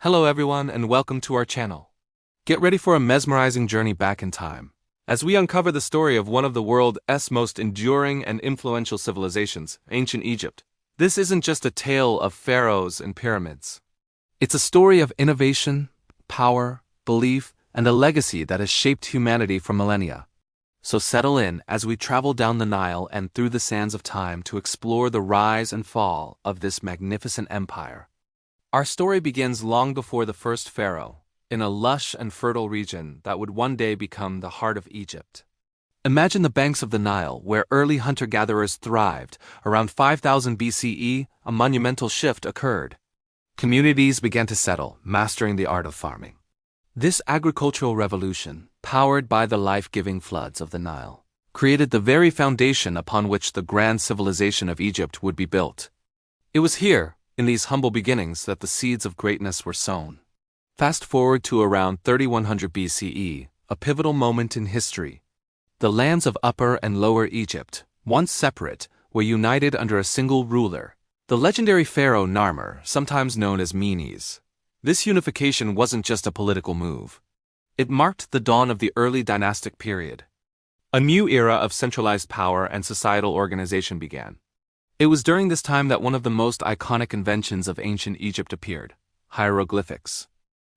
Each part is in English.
Hello everyone and welcome to our channel. Get ready for a mesmerizing journey back in time, as we uncover the story of one of the world's most enduring and influential civilizations, ancient Egypt. This isn't just a tale of pharaohs and pyramids. It's a story of innovation, power, belief, and a legacy that has shaped humanity for millennia. So settle in as we travel down the Nile and through the sands of time to explore the rise and fall of this magnificent empire. Our story begins long before the first pharaoh, in a lush and fertile region that would one day become the heart of Egypt. Imagine the banks of the Nile, where early hunter-gatherers thrived. Around 5000 BCE, a monumental shift occurred. Communities began to settle, mastering the art of farming. This agricultural revolution, powered by the life-giving floods of the Nile, created the very foundation upon which the grand civilization of Egypt would be built. It was here, in these humble beginnings, that the seeds of greatness were sown. Fast forward to around 3100 BCE, a pivotal moment in history. The lands of Upper and Lower Egypt, once separate, were united under a single ruler, the legendary pharaoh Narmer, sometimes known as Menes. This unification wasn't just a political move. It marked the dawn of the early dynastic period. A new era of centralized power and societal organization began. It was during this time that one of the most iconic inventions of ancient Egypt appeared: hieroglyphics.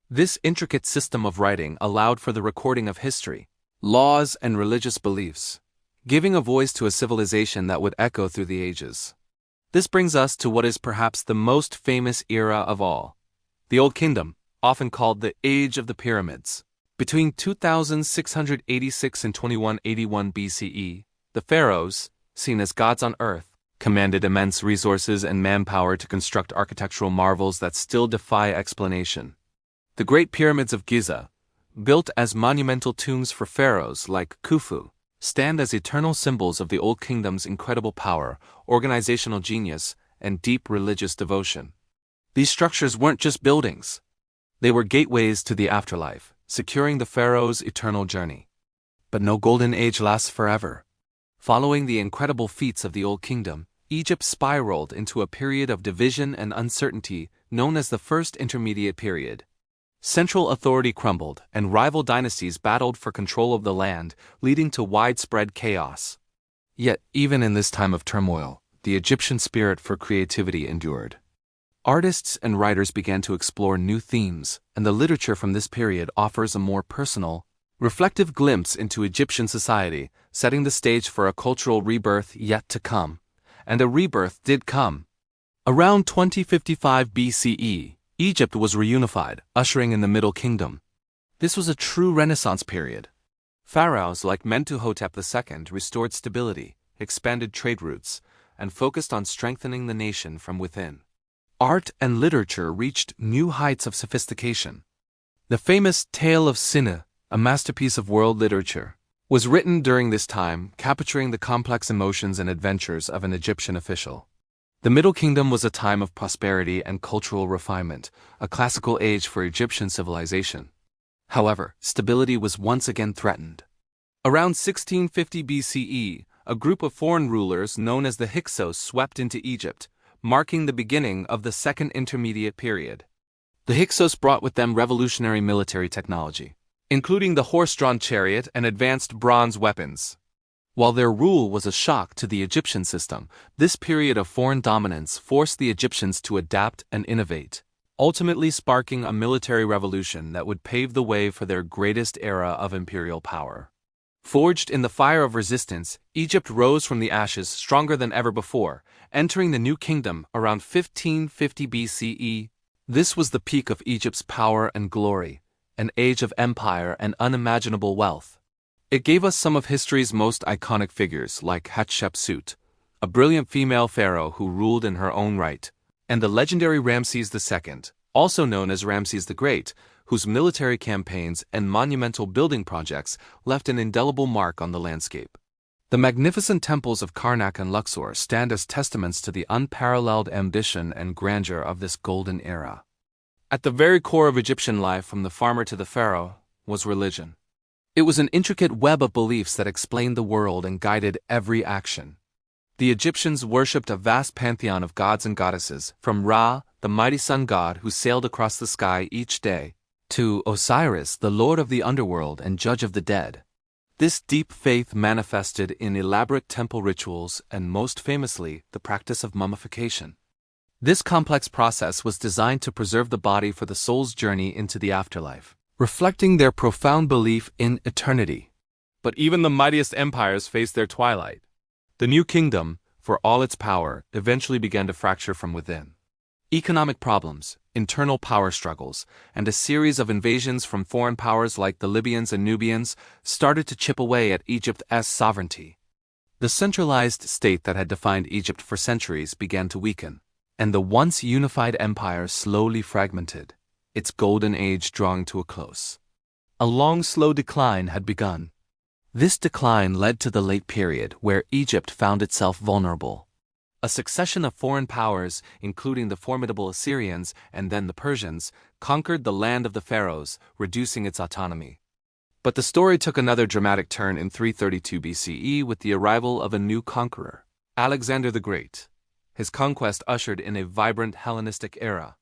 This intricate system of writing allowed for the recording of history, laws, and religious beliefs, giving a voice to a civilization that would echo through the ages. This brings us to what is perhaps the most famous era of all: the Old Kingdom, often called the Age of the Pyramids. Between 2686 and 2181 BCE, the pharaohs, seen as gods on earth, commanded immense resources and manpower to construct architectural marvels that still defy explanation. The Great Pyramids of Giza, built as monumental tombs for pharaohs like Khufu, stand as eternal symbols of the Old Kingdom's incredible power, organizational genius, and deep religious devotion. These structures weren't just buildings. They were gateways to the afterlife, securing the pharaoh's eternal journey. But no golden age lasts forever. Following the incredible feats of the Old Kingdom, Egypt spiraled into a period of division and uncertainty known as the First Intermediate Period. Central authority crumbled, and rival dynasties battled for control of the land, leading to widespread chaos. Yet, even in this time of turmoil, the Egyptian spirit for creativity endured. Artists and writers began to explore new themes, and the literature from this period offers a more personal, reflective glimpse into Egyptian society, setting the stage for a cultural rebirth yet to come. And a rebirth did come. Around 2055 BCE, Egypt was reunified, ushering in the Middle Kingdom. This was a true Renaissance period. Pharaohs like Mentuhotep II restored stability, expanded trade routes, and focused on strengthening the nation from within. Art and literature reached new heights of sophistication. The famous Tale of Sineh, a masterpiece of world literature, was written during this time, capturing the complex emotions and adventures of an Egyptian official. The Middle Kingdom was a time of prosperity and cultural refinement, a classical age for Egyptian civilization. However, stability was once again threatened. Around 1650 BCE, a group of foreign rulers known as the Hyksos swept into Egypt, marking the beginning of the Second Intermediate Period. The Hyksos brought with them revolutionary military technology, including the horse-drawn chariot and advanced bronze weapons. While their rule was a shock to the Egyptian system, this period of foreign dominance forced the Egyptians to adapt and innovate, ultimately sparking a military revolution that would pave the way for their greatest era of imperial power. Forged in the fire of resistance, Egypt rose from the ashes stronger than ever before, entering the New Kingdom around 1550 BCE. This was the peak of Egypt's power and glory, an age of empire and unimaginable wealth. It gave us some of history's most iconic figures like Hatshepsut, a brilliant female pharaoh who ruled in her own right, and the legendary Ramses II, also known as Ramses the Great, whose military campaigns and monumental building projects left an indelible mark on the landscape. The magnificent temples of Karnak and Luxor stand as testaments to the unparalleled ambition and grandeur of this golden era. At the very core of Egyptian life, from the farmer to the pharaoh, was religion. It was an intricate web of beliefs that explained the world and guided every action. The Egyptians worshipped a vast pantheon of gods and goddesses, from Ra, the mighty sun god who sailed across the sky each day, to Osiris, the lord of the underworld and judge of the dead. This deep faith manifested in elaborate temple rituals and, most famously, the practice of mummification. This complex process was designed to preserve the body for the soul's journey into the afterlife, reflecting their profound belief in eternity. But even the mightiest empires faced their twilight. The new kingdom, for all its power, eventually began to fracture from within. Economic problems, internal power struggles, and a series of invasions from foreign powers like the Libyans and Nubians started to chip away at Egypt's sovereignty. The centralized state that had defined Egypt for centuries began to weaken, and the once unified empire slowly fragmented, its golden age drawing to a close. A long, slow decline had begun. This decline led to the late period where Egypt found itself vulnerable. A succession of foreign powers, including the formidable Assyrians and then the Persians, conquered the land of the pharaohs, reducing its autonomy. But the story took another dramatic turn in 332 BCE with the arrival of a new conqueror, Alexander the Great. His conquest ushered in a vibrant Hellenistic era.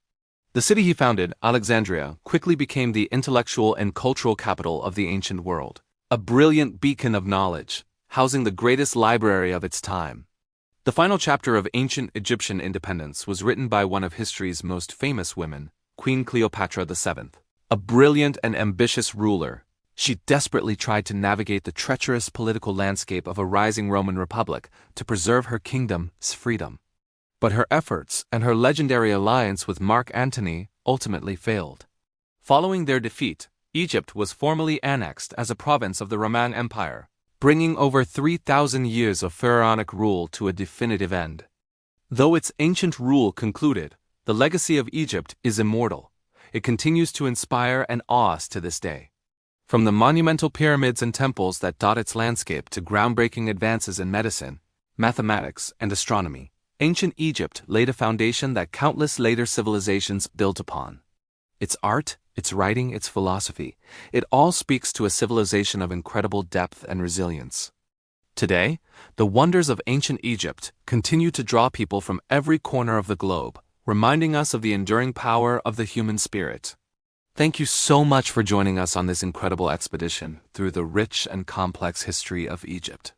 The city he founded, Alexandria, quickly became the intellectual and cultural capital of the ancient world, a brilliant beacon of knowledge, housing the greatest library of its time. The final chapter of ancient Egyptian independence was written by one of history's most famous women, Queen Cleopatra VII. A brilliant and ambitious ruler, she desperately tried to navigate the treacherous political landscape of a rising Roman Republic to preserve her kingdom's freedom. But her efforts and her legendary alliance with Mark Antony ultimately failed. Following their defeat, Egypt was formally annexed as a province of the Roman Empire, bringing over 3,000 years of pharaonic rule to a definitive end. Though its ancient rule concluded, the legacy of Egypt is immortal. It continues to inspire and awe us to this day. From the monumental pyramids and temples that dot its landscape to groundbreaking advances in medicine, mathematics, and astronomy, ancient Egypt laid a foundation that countless later civilizations built upon. Its art, its writing, its philosophy, it all speaks to a civilization of incredible depth and resilience. Today, the wonders of ancient Egypt continue to draw people from every corner of the globe, reminding us of the enduring power of the human spirit. Thank you so much for joining us on this incredible expedition through the rich and complex history of Egypt.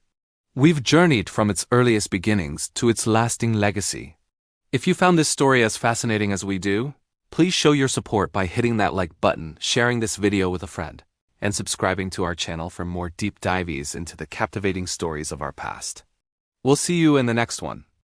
We've journeyed from its earliest beginnings to its lasting legacy. If you found this story as fascinating as we do, please show your support by hitting that like button, sharing this video with a friend, and subscribing to our channel for more deep dives into the captivating stories of our past. We'll see you in the next one.